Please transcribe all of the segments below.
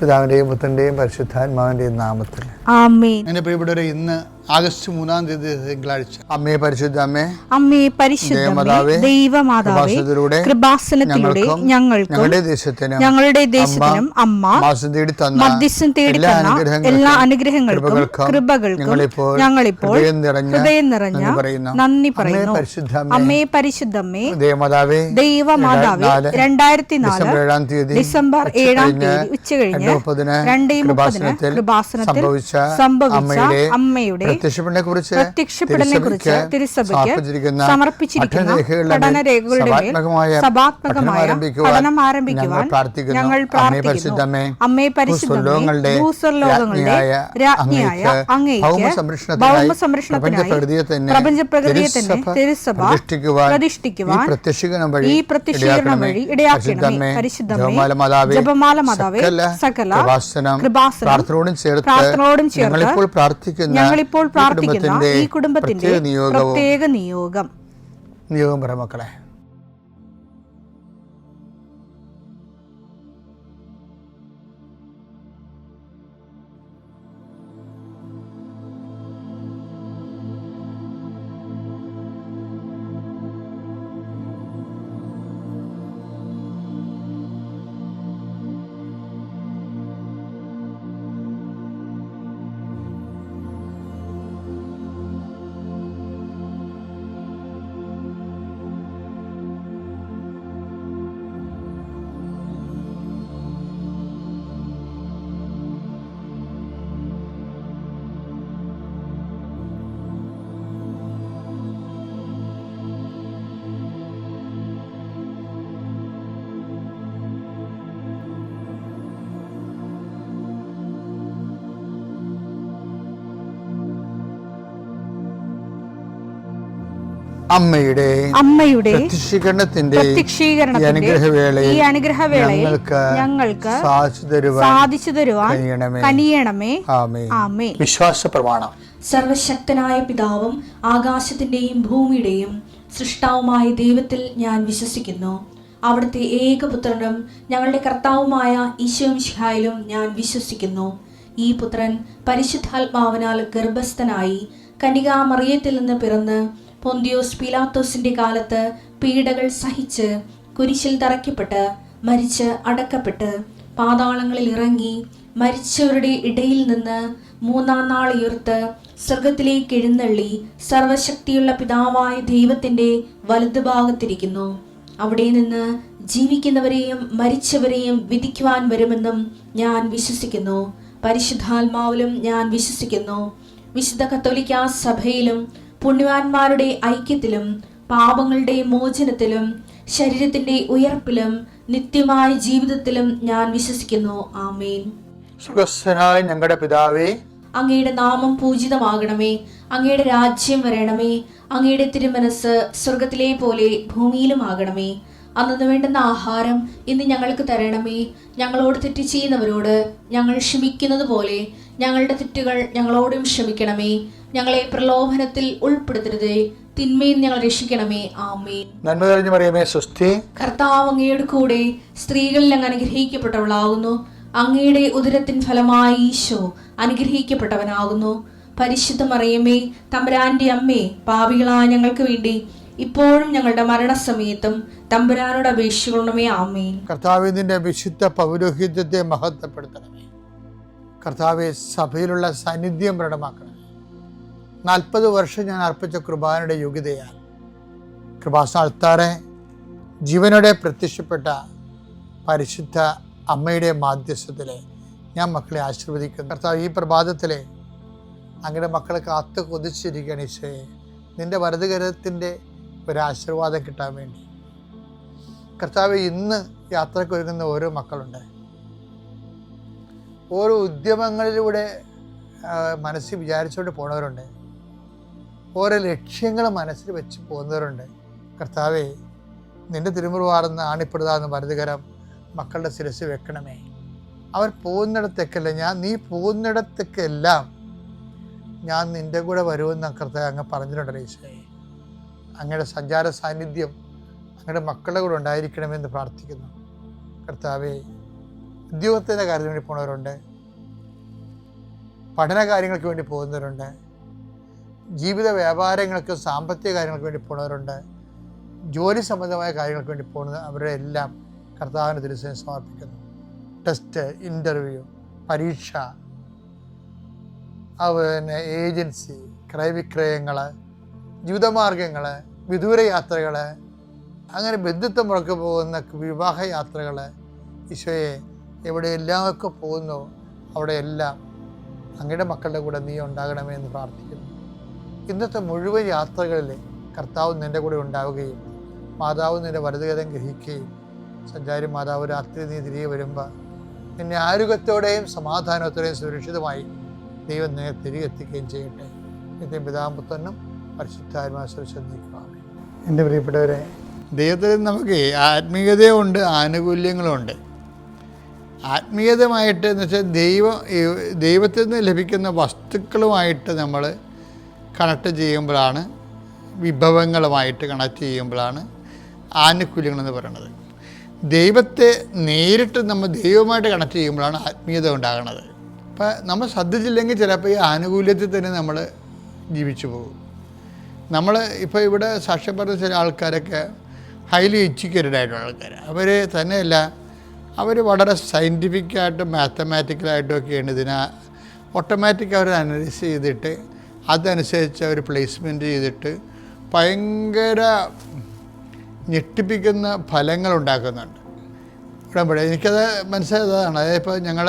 പിതാവിൻ്റെയും പുത്രൻ്റെയും പരിശുദ്ധാത്മാവിൻ്റെയും നാമത്തിൽ ആമേൻ. എൻ്റെ പ്രിയപ്പെട്ടവരെ, ഇന്ന് ആഗസ്റ്റ് 3-ാം തീയതി തിങ്കളാഴ്ച. അമ്മേ പരിശുദ്ധ അമ്മേ, അമ്മേ പരിശുദ്ധമേ, ദൈവമാതാവേ, കൃപാസനത്തിലൂടെ ഞങ്ങളുടെ ദേശത്തിനും അമ്മ മധ്യസ്ഥം തേടി തന്ന എല്ലാ അനുഗ്രഹങ്ങൾക്കും കൃപകൾക്കും ഞങ്ങളിപ്പോൾ ഹൃദയം നിറഞ്ഞ നന്ദി പറയുന്നു. അമ്മേ പരിശുദ്ധമേ, ദൈവമാതാവേ, 2004 ഡിസംബർ 7-ാം തീയതി ഉച്ചകഴിഞ്ഞ് 2:30 കൃപാസനത്തിൽ സംഭവിച്ച അമ്മയുടെ പ്രത്യക്ഷപ്പെടലിനെക്കുറിച്ച് തിരുസഭയ്ക്ക് സമർപ്പിച്ചിരിക്കുന്ന പഠനരേഖകളുടെ മേൽ സഭാത്മകമായ പഠനം ആരംഭിക്കുവാൻ ഞങ്ങൾ പ്രാർത്ഥിക്കുന്നു. അമ്മേ പരിശുദ്ധമേ, ഭൂസ്വർലോകങ്ങളുടെ രാജ്ഞിയായ അങ്ങേയ്ക്ക് ഭൗമസംരക്ഷണത്തിനായി പ്രപഞ്ചപ്രകൃതിയെ തന്നെ തിരുസഭ പ്രതിഷ്ഠിക്കുവാൻ ഈ പ്രത്യക്ഷീകരണം വഴി ഇടയാക്കണമേ. പരിശുദ്ധമേ, ജപമാല മാതാവേ, സകല കൃപാസനം പ്രാർത്ഥനയോടും ചേർത്ത് ഞങ്ങളിപ്പോൾ പ്രാർത്ഥിക്കുന്ന ഈ കുടുംബത്തിന്റെ പ്രത്യേക നിയോഗം പറ മക്കളെ. അമ്മയുടെ പ്രത്യക്ഷീകരണത്തിന്റെ ഈ അനുഗ്രഹവേളയിൽ ഞങ്ങൾക്ക് സാധിച്ചു തരുവാൻ കനിയണമേ. ആമേൻ. വിശ്വാസ പ്രമാണം. സർവശക്തനായ പിതാവും ആകാശത്തിന്റെയും ഭൂമിയുടെയും സൃഷ്ടാവുമായ ദൈവത്തിൽ ഞാൻ വിശ്വസിക്കുന്നു. അവിടുത്തെ ഏകപുത്രനും ഞങ്ങളുടെ കർത്താവുമായ ഈശോമിശിഹായിലും ഞാൻ വിശ്വസിക്കുന്നു. ഈ പുത്രൻ പരിശുദ്ധാത്മാവിനാൽ ഗർഭസ്ഥനായി കന്യകാമറിയത്തിൽ നിന്ന് പിറന്ന് പൊന്തിയോസ് പീലാത്തോസിന്റെ കാലത്ത് പീഡകൾ സഹിച്ച് കുരിശിൽ തറയ്ക്കപ്പെട്ട് മരിച്ച് അടക്കപ്പെട്ട് പാതാളങ്ങളിൽ ഇറങ്ങി മരിച്ചവരുടെ ഇടയിൽ നിന്ന് 3-ാം നാൾ ഉയർത്ത് സ്വർഗത്തിലേക്ക് എഴുന്നള്ളി സർവശക്തിയുള്ള പിതാവായ ദൈവത്തിന്റെ വലതുഭാഗത്തിരിക്കുന്നു. അവിടെ നിന്ന് ജീവിക്കുന്നവരെയും മരിച്ചവരെയും വിധിക്കുവാൻ വരുമെന്നും ഞാൻ വിശ്വസിക്കുന്നു. പരിശുദ്ധാത്മാവിലും ഞാൻ വിശ്വസിക്കുന്നു. വിശുദ്ധ കത്തോലിക്കാ സഭയിലും പുണ്യവാന്മാരുടെ ഐക്യത്തിലും പാപങ്ങളുടെ മോചനത്തിലും ശരീരത്തിന്റെ ഉയർപ്പിലും നിത്യമായ ജീവിതത്തിലും ഞാൻ വിശ്വസിക്കുന്നു. ആമേൻ. സുഖസ്ഥനായ ഞങ്ങളുടെ പിതാവേ, അങ്ങയുടെ നാമം പൂജിതമാകണമേ. അങ്ങയുടെ രാജ്യം വരണമേ. അങ്ങയുടെ തിരുമനസ് സ്വർഗത്തിലെ പോലെ ഭൂമിയിലും ആകണമേ. അന്നു വേണ്ടുന്ന ആഹാരം ഇന്ന് ഞങ്ങൾക്ക് തരണമേ. ഞങ്ങളോട് തെറ്റ് ചെയ്യുന്നവരോട് ഞങ്ങൾ ക്ഷമിക്കുന്നത് പോലെ ഞങ്ങളുടെ തെറ്റുകൾ ഞങ്ങളോടും ക്ഷമിക്കണമേ. ഞങ്ങളെ പ്രലോഭനത്തിൽ ഉൾപ്പെടുത്തരുതേ, തിന്മയിൽ ഞങ്ങൾ രക്ഷിക്കണമേ. ആമേൻ. നന്മ നിറഞ്ഞ മറിയമേ, സ്വസ്തി. കർത്താവ് അങ്ങയുടെ കൂടെ സ്ത്രീകളിൽ അങ്ങ് അനുഗ്രഹിക്കപ്പെട്ടവളാകുന്നു. അങ്ങയുടെ ഉദരത്തിൻ ഫലമായി ഈശോ അനുഗ്രഹിക്കപ്പെട്ടവനാകുന്നു. പരിശുദ്ധ മറിയമേ, തമ്പുരാന്റെ അമ്മേ, പാപികളായ ഞങ്ങൾക്ക് വേണ്ടി ഇപ്പോഴും ഞങ്ങളുടെ മരണസമയത്തും തമ്പുരാനോട് അപേക്ഷിക്കണമേ. ആമേൻ. കർത്താവേ, നിന്റെ വിശുദ്ധ പൗരോഹിത്യത്തെ മഹത്വപ്പെടുത്തണമേ. കർത്താവെ, സഭയിലുള്ള സാന്നിധ്യം പ്രകടമാക്കണമേ. 40 വർഷം ഞാൻ അർപ്പിച്ച കൃപാനയുടെ യോഗ്യതയാൽ കൃപാസന അൾത്താറെ ജീവനോടെ പ്രത്യക്ഷപ്പെട്ട പരിശുദ്ധ അമ്മയുടെ മാധ്യസ്ഥത്തിലെ ഞാൻ മക്കളെ ആശീർവദിക്കുന്നു. കർത്താവ്, ഈ പ്രഭാതത്തിലെ അങ്ങയുടെ മക്കളെ കാത്തു കൊതിച്ചിരിക്കുകയാണ് ഈശോയെ. നിന്റെ വലതുകരത്തിൻ്റെ ഒരാശീർവാദം കിട്ടാൻ വേണ്ടി. കർത്താവ്, ഇന്ന് യാത്രയ്ക്ക് ഒരുങ്ങുന്ന ഓരോ മക്കളുണ്ട്. ഓരോ ഉദ്യമങ്ങളിലൂടെ മനസ്സിൽ വിചാരിച്ചുകൊണ്ട് പോണവരുണ്ട്. ഓരോ ലക്ഷ്യങ്ങൾ മനസ്സിൽ വെച്ച് പോകുന്നവരുണ്ട്. കർത്താവേ, നിന്റെ തിരുമുറുവാർന്ന് ആണിപ്പെടുതാന്ന് വലതുകരം മക്കളുടെ ശിരസ് വെക്കണമേ. അവർ പോകുന്നിടത്തേക്കല്ല, നീ പോകുന്നിടത്തേക്കെല്ലാം ഞാൻ നിൻ്റെ കൂടെ വരുമെന്ന് കർത്താവ് അങ്ങ് പറഞ്ഞിട്ടുണ്ടല്ലോ ഈശോയെ. അങ്ങയുടെ സഞ്ചാര സാന്നിധ്യം അങ്ങയുടെ മക്കളുടെ കൂടെ ഉണ്ടായിരിക്കണമെന്ന് പ്രാർത്ഥിക്കുന്നു. കർത്താവേ, ഉദ്യോഗത്തിൻ്റെ കാര്യത്തിന് വേണ്ടി പോകുന്നവരുണ്ട്, പഠന കാര്യങ്ങൾക്ക് വേണ്ടി പോകുന്നവരുണ്ട്, ജീവിത വ്യാപാരങ്ങൾക്ക് സാമ്പത്തിക കാര്യങ്ങൾക്ക് വേണ്ടി പോകുന്നവരുണ്ട്, ജോലി സംബന്ധമായ കാര്യങ്ങൾക്ക് വേണ്ടി പോകുന്നത് അവരുടെ എല്ലാം കർത്താവിന് തിരുസേന സമർപ്പിക്കുന്നു. ടെസ്റ്റ്, ഇൻ്റർവ്യൂ, പരീക്ഷ, പിന്നെ ഏജൻസി, ക്രയവിക്രയങ്ങൾ, ജീവിതമാർഗങ്ങൾ, വിദൂര യാത്രകൾ, അങ്ങനെ ബന്ധുത്വം മുറക്ക് പോകുന്ന വിവാഹ യാത്രകൾ, ഈശോയെ എവിടെയെല്ലാമൊക്കെ പോകുന്നു അവിടെയെല്ലാം അങ്ങയുടെ മക്കളുടെ കൂടെ നീ ഉണ്ടാകണമേ എന്ന് പ്രാർത്ഥിക്കുന്നു. ഇന്നത്തെ മുഴുവൻ യാത്രകളിൽ കർത്താവ് നിൻ്റെ കൂടെ ഉണ്ടാവുകയും മാതാവ് നിൻ്റെ വലതുകരം ഗ്രഹിക്കുകയും സഞ്ചാരി മാതാവ് രാത്രി നീ തിരികെ വരുമ്പോൾ നിന്നെ ആരോഗ്യത്തോടെയും സമാധാനത്തോടെയും സുരക്ഷിതമായി ദൈവം നിന്നെ തിരികെ എത്തിക്കുകയും ചെയ്യട്ടെ. നിത്യം പിതാമ്പുത്രനും പരിശുദ്ധാത്മാവിനെ ശ്രദ്ധിക്കുക. എൻ്റെ പ്രിയപ്പെട്ടവരെ, ദൈവത്തിൽ നമുക്ക് ആത്മീയതയുണ്ട്, ആനുകൂല്യങ്ങളുണ്ട്. ആത്മീയതമായിട്ട് എന്ന് വെച്ചാൽ ദൈവത്തിൽ നിന്ന് ലഭിക്കുന്ന വസ്തുക്കളുമായിട്ട് നമ്മൾ കണക്ട് ചെയ്യുമ്പോഴാണ്, വിഭവങ്ങളുമായിട്ട് കണക്ട് ചെയ്യുമ്പോഴാണ് ആനുകൂല്യങ്ങളെന്ന് പറയുന്നത്. ദൈവത്തെ നേരിട്ട് നമ്മൾ ദൈവമായിട്ട് കണക്ട് ചെയ്യുമ്പോഴാണ് ആത്മീയത ഉണ്ടാകുന്നത്. അപ്പം നമ്മൾ ശ്രദ്ധിച്ചില്ലെങ്കിൽ ചിലപ്പോൾ ഈ ആനുകൂല്യത്തിൽ തന്നെ നമ്മൾ ജീവിച്ചു പോകും. നമ്മൾ ഇപ്പോൾ ഇവിടെ സാക്ഷ്യം പറഞ്ഞ ചില ആൾക്കാരൊക്കെ ഹൈലി എഡ്യൂക്കേറ്റഡ് ആയിട്ടുള്ള ആൾക്കാർ, അവർ തന്നെയല്ല, അവർ വളരെ സയൻറ്റിഫിക്കായിട്ടും മാത്തമാറ്റിക്കലായിട്ടും ഒക്കെയാണ് ഇതിനെ ഓട്ടോമാറ്റിക് അവർ അനലൈസ് ചെയ്തിട്ട് അതനുസരിച്ച് അവർ പ്ലേസ്മെൻറ്റ് ചെയ്തിട്ട് ഭയങ്കര ഞെട്ടിപ്പിക്കുന്ന ഫലങ്ങൾ ഉണ്ടാക്കുന്നുണ്ട്. ഉടമ്പടി എനിക്കത് മനസ്സിലായതാണ്. അതായത് ഇപ്പോൾ ഞങ്ങൾ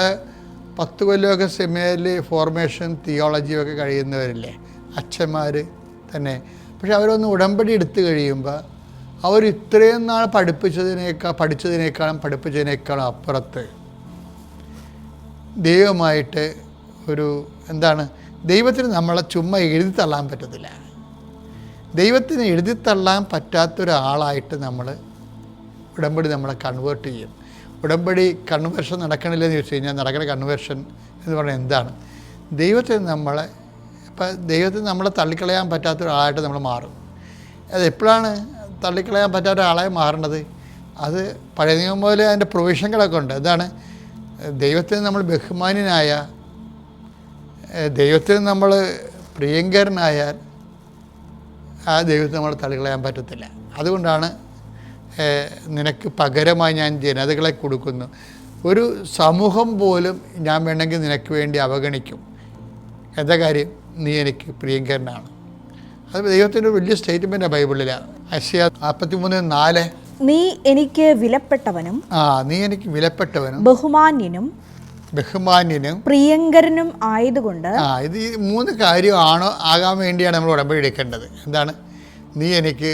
10 കൊല്ലമൊക്കെ സെമിനാറിൽ ഫോർമേഷൻ തിയോളജിയൊക്കെ കഴിയുന്നവരില്ലേ, അച്ഛന്മാർ തന്നെ. പക്ഷെ അവരൊന്ന് ഉടമ്പടി എടുത്തു കഴിയുമ്പോൾ അവർ ഇത്രയും നാൾ പഠിപ്പിച്ചതിനേക്കാളും അപ്പുറത്ത് ദൈവമായിട്ട് ഒരു എന്താണ്, ദൈവത്തിന് നമ്മളെ ചുമ്മാ എഴുതിത്തള്ളാൻ പറ്റത്തില്ല. ദൈവത്തിന് എഴുതിത്തള്ളാൻ പറ്റാത്തൊരാളായിട്ട് നമ്മൾ ഉടമ്പടി നമ്മളെ കൺവേർട്ട് ചെയ്യും. ഉടമ്പടി കൺവേർഷൻ നടക്കണില്ലെന്ന് ചോദിച്ചു കഴിഞ്ഞാൽ നടക്കുന്ന കൺവേർഷൻ എന്ന് പറഞ്ഞാൽ എന്താണ്? ദൈവത്തിന് നമ്മളെ തള്ളിക്കളയാൻ പറ്റാത്തൊരാളായിട്ട് നമ്മൾ മാറും. അതെപ്പോഴാണ് തള്ളിക്കളയാൻ പറ്റാത്ത ഒരാളായി മാറേണ്ടത്? അത് പഴയ നിയമം പോലെ അതിൻ്റെ പ്രൊവിഷനുകളൊക്കെ ഉണ്ട്. എന്താണ്? ദൈവത്തിന് നമ്മൾ ബഹുമാന്യനായ, ദൈവത്തിന് നമ്മൾ പ്രിയങ്കരനായാൽ ആ ദൈവത്തെ നമ്മൾ തള്ളിക്കളയാൻ പറ്റത്തില്ല. അതുകൊണ്ടാണ് നിനക്ക് പകരമായി ഞാൻ ജനതകളെ കൊടുക്കുന്നു. ഒരു സമൂഹം പോലും ഞാൻ വേണമെങ്കിൽ നിനക്ക് വേണ്ടി അവഗണിക്കും. എന്താ കാര്യം? നീ എനിക്ക് പ്രിയങ്കരനാണ്. അത് ദൈവത്തിൻ്റെ ഒരു വലിയ സ്റ്റേറ്റ്മെൻറ്റാണ് ബൈബിളിലാണ്. ഐശയ്യാ 43:4 നീ എനിക്ക് വിലപ്പെട്ടവനും നീ എനിക്ക് വിലപ്പെട്ടവനും ബഹുമാന്യനും പ്രിയങ്കരനും ആയതുകൊണ്ട് ഇത് ഈ 3 കാര്യമാണോ ആകാൻ വേണ്ടിയാണ് നമ്മൾ ഉടമ്പടി എടുക്കേണ്ടത്. എന്താണ്? നീ എനിക്ക്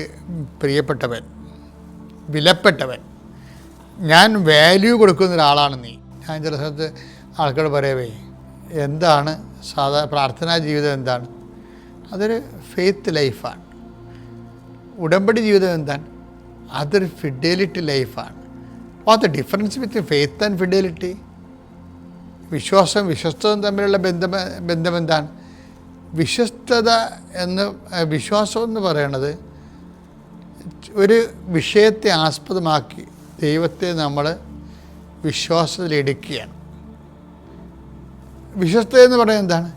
പ്രിയപ്പെട്ടവൻ, വിലപ്പെട്ടവൻ, ഞാൻ വാല്യൂ കൊടുക്കുന്ന ഒരാളാണ് നീ. ഞാൻ ചില സമയത്ത് ആൾക്കാർ പറയവേ, എന്താണ് പ്രാർത്ഥനാ ജീവിതം എന്താണ്? അതൊരു ഫെയ്ത്ത് ലൈഫാണ്. ഉടമ്പടി ജീവിതം എന്താണ്? അതൊരു ഫിഡലിറ്റി ലൈഫാണ്. What the difference between faith and fidelity? വിശ്വസ്തവും തമ്മിലുള്ള ബന്ധം എന്താണ്? വിശ്വാസം എന്ന് പറയുന്നത് ഒരു വിഷയത്തെ ആസ്പദമാക്കി ദൈവത്തെ നമ്മൾ വിശ്വാസത്തിലെടുക്കുകയാണ്. വിശ്വസ്തത എന്ന് പറയുന്നത് എന്താണ്?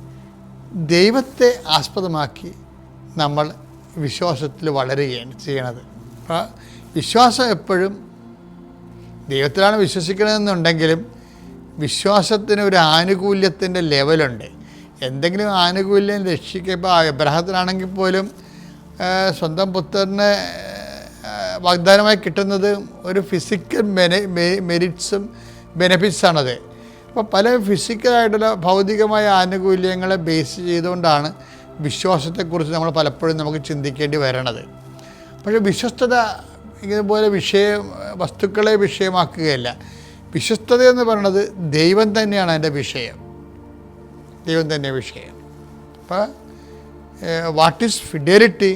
ദൈവത്തെ ആസ്പദമാക്കി നമ്മൾ വിശ്വാസത്തിൽ വളരുകയാണ് ചെയ്യണത്. അപ്പോൾ വിശ്വാസം എപ്പോഴും ദൈവത്തിലാണ് വിശ്വസിക്കണമെന്നുണ്ടെങ്കിലും വിശ്വാസത്തിന് ഒരു ആനുകൂല്യത്തിൻ്റെ ലെവലുണ്ട്. എന്തെങ്കിലും ആനുകൂല്യം രക്ഷിക്കുക. ഇപ്പോൾ അബ്രഹാത്തിനാണെങ്കിൽ പോലും സ്വന്തം പുത്രന് വാഗ്ദാനമായി കിട്ടുന്നത് ഒരു ഫിസിക്കൽ മെറിറ്റ്സും ബെനഫിറ്റ്സാണത്. അപ്പോൾ പല ഫിസിക്കലായിട്ടുള്ള ഭൗതികമായ ആനുകൂല്യങ്ങളെ ബേസ് ചെയ്തുകൊണ്ടാണ് വിശ്വാസത്തെക്കുറിച്ച് നമ്മൾ പലപ്പോഴും നമുക്ക് ചിന്തിക്കേണ്ടി വരണത്. പക്ഷേ വിശ്വസ്തത ഇതുപോലെ വസ്തുക്കളെ വിഷയമാക്കുകയല്ല. വിശ്വസ്തത എന്ന് പറയുന്നത് ദൈവം തന്നെയാണ് അതിൻ്റെ വിഷയം. ദൈവം തന്നെ വിഷയം. അപ്പോൾ വാട്ട് ഈസ് ഫിഡലിറ്റി?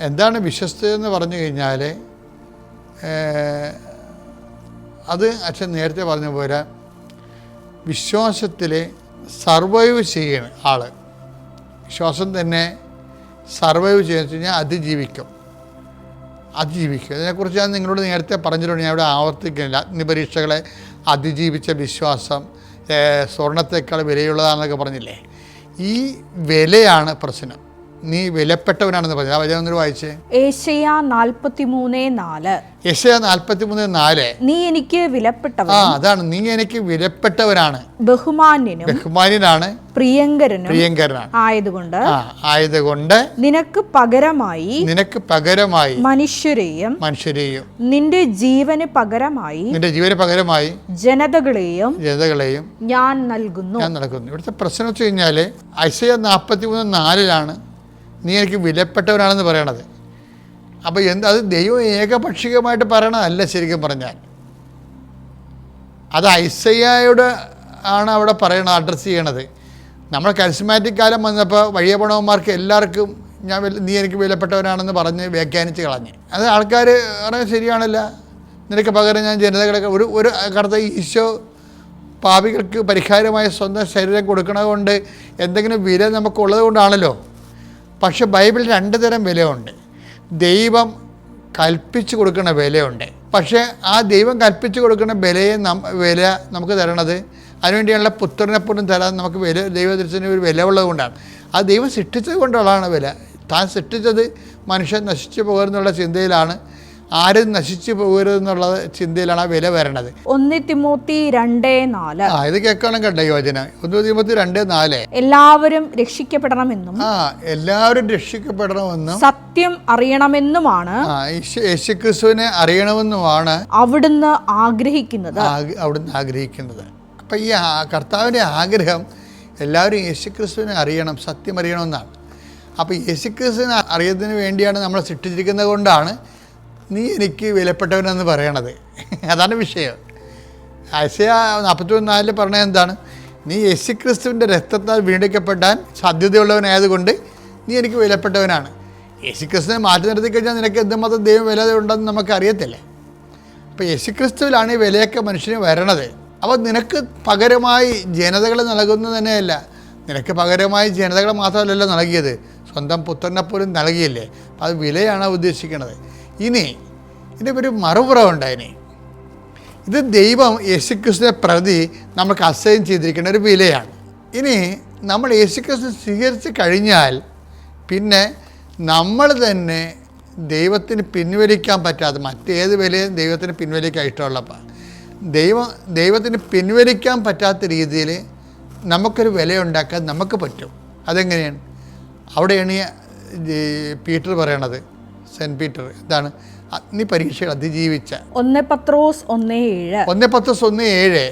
എന്താണ് വിശ്വസ്തത എന്ന് പറഞ്ഞു കഴിഞ്ഞാൽ അത് അച്ഛൻ നേരത്തെ പറഞ്ഞ പോലെ വിശ്വാസത്തിൽ സർവൈവ് ചെയ്യണം ആൾ. വിശ്വാസം തന്നെ സർവൈവ് ചെയ്യുക കഴിഞ്ഞാൽ അതിജീവിക്കും. അതിജീവിക്കുക. ഇതിനെക്കുറിച്ച് ഞാൻ നിങ്ങളോട് നേരത്തെ പറഞ്ഞിട്ടുണ്ട്, ഞാൻ ഇവിടെ ആവർത്തിക്കുന്നില്ല. അഗ്നിപരീക്ഷകളെ അതിജീവിച്ച വിശ്വാസം സ്വർണത്തേക്കാൾ വിലയുള്ളതാണെന്നൊക്കെ പറഞ്ഞില്ലേ. ഈ വിലയാണ് പ്രശ്നം. നീ വിലപ്പെട്ടവനാണെന്ന് പറഞ്ഞു. ആ വചനം ഒന്ന് വായിച്ചേ. ഏശയ്യാ 43:4. യെശയ്യാ 43:4. നീ എനിക്ക് വിലപ്പെട്ടവൻ. അതാണ്, നീ എനിക്ക് വിലപ്പെട്ടവനാണ്, ബഹുമാന്യനാണ്, പ്രിയങ്കരനാണ് ആയതുകൊണ്ട് നിനക്ക് പകരമായി മനുഷ്യരെയും നിന്റെ ജീവന് പകരമായി ജനതകളെയും ഞാൻ നൽകുന്നു. ഇവിടുത്തെ പ്രശ്നം വെച്ച് കഴിഞ്ഞാൽ യെശയ്യാ 43:4 നീ എനിക്ക് വിലപ്പെട്ടവനാണെന്ന് പറയണത്. അപ്പോൾ അത് ദൈവം ഏകപക്ഷികമായിട്ട് പറയണതല്ല. ശരിക്കും പറഞ്ഞാൽ അത് യെശയ്യായോട് ആണ് അവിടെ പറയണത്, അഡ്രസ്സ് ചെയ്യണത്. നമ്മൾ കരിസ്മാറ്റിക് കാലം വന്നപ്പോൾ വഴിയ പണവന്മാർക്ക് എല്ലാവർക്കും നീ എനിക്ക് വിലപ്പെട്ടവനാണെന്ന് പറഞ്ഞ് വ്യാഖ്യാനിച്ച് കളഞ്ഞ്. അത് ആൾക്കാർ പറഞ്ഞാൽ ശരിയാണല്ല, നിനക്ക് പകരം ഞാൻ ജനതകളൊക്കെ ഒരു കടത്ത ഈശോ പാപികൾക്ക് പരിഹാരമായ സ്വന്തം ശരീരം കൊടുക്കണത് കൊണ്ട് എന്തെങ്കിലും വില നമുക്കുള്ളത് കൊണ്ടാണല്ലോ. പക്ഷെ ബൈബിളിൽ 2 തരം വിലയുണ്ട്. ദൈവം കൽപ്പിച്ച് കൊടുക്കുന്ന വിലയുണ്ട്. പക്ഷേ ആ ദൈവം കൽപ്പിച്ച് കൊടുക്കുന്ന വില നമുക്ക് തരണത് അതിനുവേണ്ടിയുള്ള പുത്രനെ പോലും തരാൻ നമുക്ക് ദൈവദർശനം ഒരു വില ഉള്ളത് കൊണ്ടാണ്. ആ ദൈവം സൃഷ്ടിച്ചത് കൊണ്ടുള്ളതാണ് വില. താൻ സൃഷ്ടിച്ചത് മനുഷ്യൻ നശിച്ചു പോകരുതെന്നുള്ള ചിന്തയിലാണ്, ആരും നശിച്ചു പോകരുതെന്നുള്ള ചിന്തയിലാണ് ആ വില വരണത്. 1 തിമോത്തി 2:4. ഇത് കേൾക്കണം കേട്ടോ ഈ വചനം. 1 തിമോത്തി 2:4. എല്ലാവരും രക്ഷിക്കപ്പെടണമെന്നും എല്ലാവരും രക്ഷിക്കപ്പെടണമെന്നും സത്യം അറിയണമെന്നുമാണ് യേശുക്രിസ്തുവിനെ അറിയണമെന്നുമാണ് അവിടുന്ന് ആഗ്രഹിക്കുന്നത്. അപ്പം ഈ കർത്താവിൻ്റെ ആഗ്രഹം എല്ലാവരും യേശുക്രിസ്തുവിനെ അറിയണം, സത്യം അറിയണമെന്നാണ്. അപ്പോൾ യേശുക്രിസ്തുവിനെ അറിയുന്നതിന് വേണ്ടിയാണ് നമ്മൾ സൃഷ്ടിച്ചിരിക്കുന്നത് കൊണ്ടാണ് നീ എനിക്ക് വിലപ്പെട്ടവനെന്ന് പറയണത്. അതാണ് വിഷയം. യെശയ്യാ 43:4 പറഞ്ഞത് എന്താണ്? നീ യേശുക്രിസ്തുവിൻ്റെ രക്തത്താൽ വീണ്ടെടുക്കപ്പെടാൻ സാധ്യതയുള്ളവനായതുകൊണ്ട് നീ എനിക്ക് വിലപ്പെട്ടവനാണ്. യേശുക്രിസ്തുവിനെ മാറ്റി നിർത്തി കഴിഞ്ഞാൽ നിനക്ക് എന്തുമാത്രം ദൈവം വില ഉണ്ടെന്ന് നമുക്കറിയത്തില്ലേ. അപ്പോൾ യേശുക്രിസ്തുവിലാണ് ഈ വിലയൊക്കെ മനുഷ്യന് വരണത്. അപ്പോൾ നിനക്ക് പകരമായി ജനതകളെ നൽകുന്നത് തന്നെയല്ല, നിനക്ക് പകരമായി ജനതകളെ മാത്രമല്ലല്ലോ നൽകിയത്, സ്വന്തം പുത്രനെ പോലും നൽകിയില്ലേ. അത് വിലയാണ് ഉദ്ദേശിക്കുന്നത്. ഇനി ഇതിൻ്റെ ഒരു മറുപുറമുണ്ട്. ഇത് ദൈവം യേശുക്രിസ്തുവിനെ പ്രതി നമുക്ക് അസൈൻ ചെയ്തിരിക്കുന്ന ഒരു വിലയാണ്. ഇനി നമ്മൾ യേശുക്രിസ്തു സ്വീകരിച്ച് കഴിഞ്ഞാൽ പിന്നെ നമ്മൾ തന്നെ ദൈവത്തിന് പിൻവലിക്കാൻ പറ്റാതെ മറ്റേത് വിലയും ദൈവത്തിന് പിൻവലിക്കാൻ ഇഷ്ടമുള്ളപ്പോൾ ദൈവത്തിന് പിൻവലിക്കാൻ പറ്റാത്ത രീതിയിൽ നമുക്കൊരു വിലയുണ്ടാക്കാൻ നമുക്ക് പറ്റും. അതെങ്ങനെയാണ്? അവിടെയാണ് പീറ്റർ പറയണത്, സെൻറ്റ് പീറ്റർ എന്താണ്? അഗ്നി പരീക്ഷകൾ അതിജീവിച്ച 1 പത്രോസ് 1:7.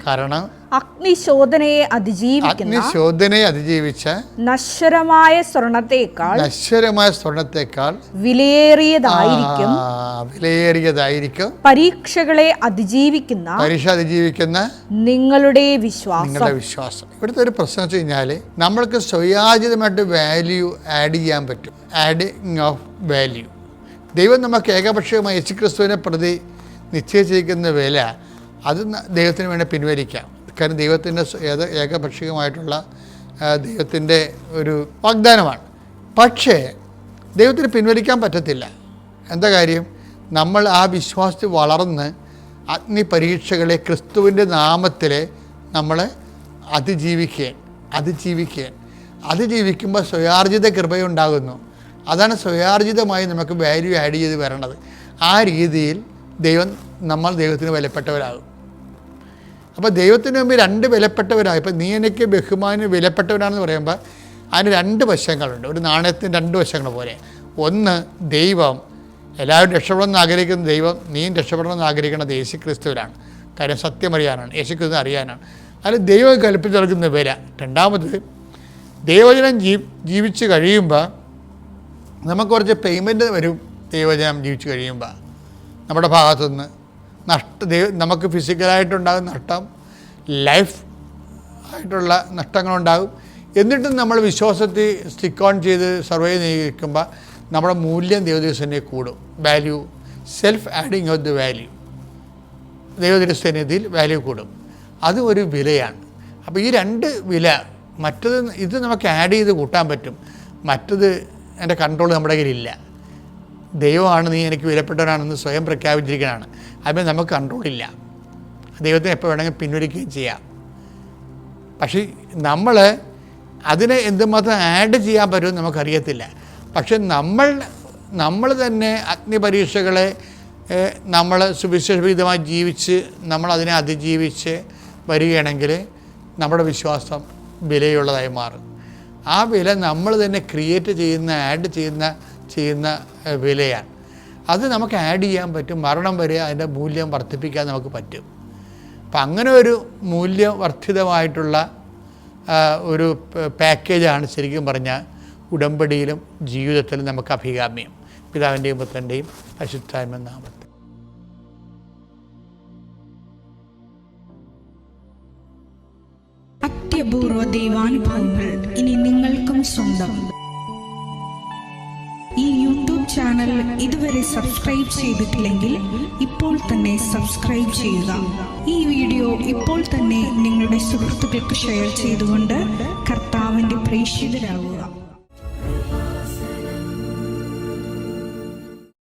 കാരണം അഗ്നിശോധനയെ അതിജീവിച്ച നശ്വരമായ സ്വർണത്തേക്കാൾ വിലയേറിയതായിരിക്കും പരീക്ഷകളെ അതിജീവിക്കുന്ന നിങ്ങളുടെ വിശ്വാസം. ഇവിടുത്തെ ഒരു പ്രശ്നം വെച്ച് കഴിഞ്ഞാൽ നമ്മൾക്ക് സ്വയാജിതമായിട്ട് വാല്യൂ ആഡ് ചെയ്യാൻ പറ്റും. Adding of value. ദൈവം നമുക്ക് ഏകപക്ഷീയമായി യേശുക്രിസ്തുവിനെ പ്രതി നിശ്ചയിച്ചിരിക്കുന്ന വില അത് ദൈവത്തിന് വേണ്ടി പിൻവലിക്കാം. കാരണം ദൈവത്തിൻ്റെ ഏകപക്ഷീയമായിട്ടുള്ള ദൈവത്തിൻ്റെ ഒരു വാഗ്ദാനമാണ്. പക്ഷേ ദൈവത്തിന് പിൻവലിക്കാൻ പറ്റത്തില്ല. എന്താ കാര്യം? നമ്മൾ ആ വിശ്വാസത്തിൽ വളർന്ന് അഗ്നി പരീക്ഷകളെ ക്രിസ്തുവിൻ്റെ നാമത്തിൽ നമ്മൾ അതിജീവിക്കുമ്പോൾ സ്വയാർജിത കൃപയുണ്ടാകുന്നു. അതാണ് സ്വയാർജിതമായി നമുക്ക് വാല്യൂ ആഡ് ചെയ്ത് വരണത്. ആ രീതിയിൽ നമ്മൾ ദൈവത്തിന് വിലപ്പെട്ടവരാകും. അപ്പോൾ ദൈവത്തിന് മുമ്പ് 2 വിലപ്പെട്ടവരാകും. ഇപ്പോൾ നീ എനിക്ക് ബഹുമാന് വിലപ്പെട്ടവനാണെന്ന് പറയുമ്പോൾ അതിന് 2 വശങ്ങളുണ്ട്. ഒരു നാണയത്തിന് 2 വശങ്ങൾ പോലെ. ഒന്ന്, ദൈവം എല്ലാവരും രക്ഷപ്പെടണമെന്ന് ആഗ്രഹിക്കുന്ന ദൈവം, നീയും രക്ഷപ്പെടണമെന്ന് ആഗ്രഹിക്കുന്നത് യേശുക്രിസ്തുവിലാണ്. കാര്യം സത്യം അറിയാനാണ്, യേശുക്രിസ്തു അറിയാനാണ്. അതിൽ ദൈവം കൽപ്പിച്ച് നൽകുന്ന വില. രണ്ടാമത്, ദൈവജനം ജീവിച്ച് കഴിയുമ്പോൾ നമുക്ക് കുറച്ച് പേയ്മെൻറ്റ് വരും. ദൈവജനം ജീവിച്ച് കഴിയുമ്പോൾ നമ്മുടെ ഭാഗത്തുനിന്ന് നമുക്ക് ഫിസിക്കലായിട്ടുണ്ടാകും നഷ്ടം, ലൈഫ് ആയിട്ടുള്ള നഷ്ടങ്ങളുണ്ടാകും. എന്നിട്ടും നമ്മൾ വിശ്വാസത്തിൽ സ്റ്റിക്ക് ഓൺ ചെയ്ത് സർവൈവ് ചെയ്തിരിക്കുമ്പോൾ നമ്മുടെ മൂല്യം ദൈവദിവസനെ കൂടും. Value, self adding of the value, ദൈവദിവസന്നിധിയിൽ വാല്യൂ കൂടും. അത് ഒരു വിലയാണ്. അപ്പോൾ ഈ 2 വില, ഇത് നമുക്ക് ആഡ് ചെയ്ത് കൂട്ടാൻ പറ്റും, മറ്റത് എൻ്റെ കൺട്രോൾ നമ്മുടെ കയ്യിലില്ല. ദൈവമാണ് നീ എനിക്ക് വിലപ്പെട്ടവനാണെന്ന് സ്വയം പ്രഖ്യാപിച്ചിരിക്കുകയാണ്. അതിൽ നമുക്ക് കൺട്രോളില്ല. ദൈവത്തിന് എപ്പോൾ വേണമെങ്കിൽ പിൻവലിക്കുകയും ചെയ്യാം. പക്ഷേ നമ്മൾ അതിനെ എന്തുമാത്രം ആഡ് ചെയ്യാൻ പറ്റുമെന്ന് നമുക്കറിയത്തില്ല. പക്ഷെ നമ്മൾ തന്നെ അഗ്നിപരീക്ഷകളെ നമ്മൾ സുവിശേഷവിധമായി ജീവിച്ച് നമ്മളതിനെ അതിജീവിച്ച് വരികയാണെങ്കിൽ നമ്മുടെ വിശ്വാസം വിലയുള്ളതായി മാറും. ആ വില നമ്മൾ തന്നെ ക്രിയേറ്റ് ചെയ്യുന്ന ആഡ് ചെയ്യുന്ന വിലയാണ്. അത് നമുക്ക് ആഡ് ചെയ്യാൻ പറ്റും. മരണം വരെ അതിൻ്റെ മൂല്യം വർദ്ധിപ്പിക്കാൻ നമുക്ക് പറ്റും. അപ്പം അങ്ങനെ ഒരു മൂല്യവർദ്ധിതമായിട്ടുള്ള ഒരു പാക്കേജാണ് ശരിക്കും പറഞ്ഞാൽ ഉടമ്പടിയിലും ജീവിതത്തിലും നമുക്ക് അഭികാമ്യം. പിതാവിൻ്റെയും പുത്രൻ്റെയും പരിശുദ്ധാത്മ നാമത്തിൽ. അത്യപൂർവ ദൈവാനുഭവങ്ങൾ ഇനി നിങ്ങൾക്കും സ്വന്തം. ഈ യൂട്യൂബ് ചാനൽ ഇതുവരെ സബ്സ്ക്രൈബ് ചെയ്തിട്ടില്ലെങ്കിൽ ഇപ്പോൾ തന്നെ സബ്സ്ക്രൈബ് ചെയ്യുക. ഈ വീഡിയോ ഇപ്പോൾ തന്നെ നിങ്ങളുടെ സുഹൃത്തുക്കൾക്ക് ഷെയർ ചെയ്തുകൊണ്ട് കർത്താവിൻ്റെ പ്രേക്ഷിതരാകുക.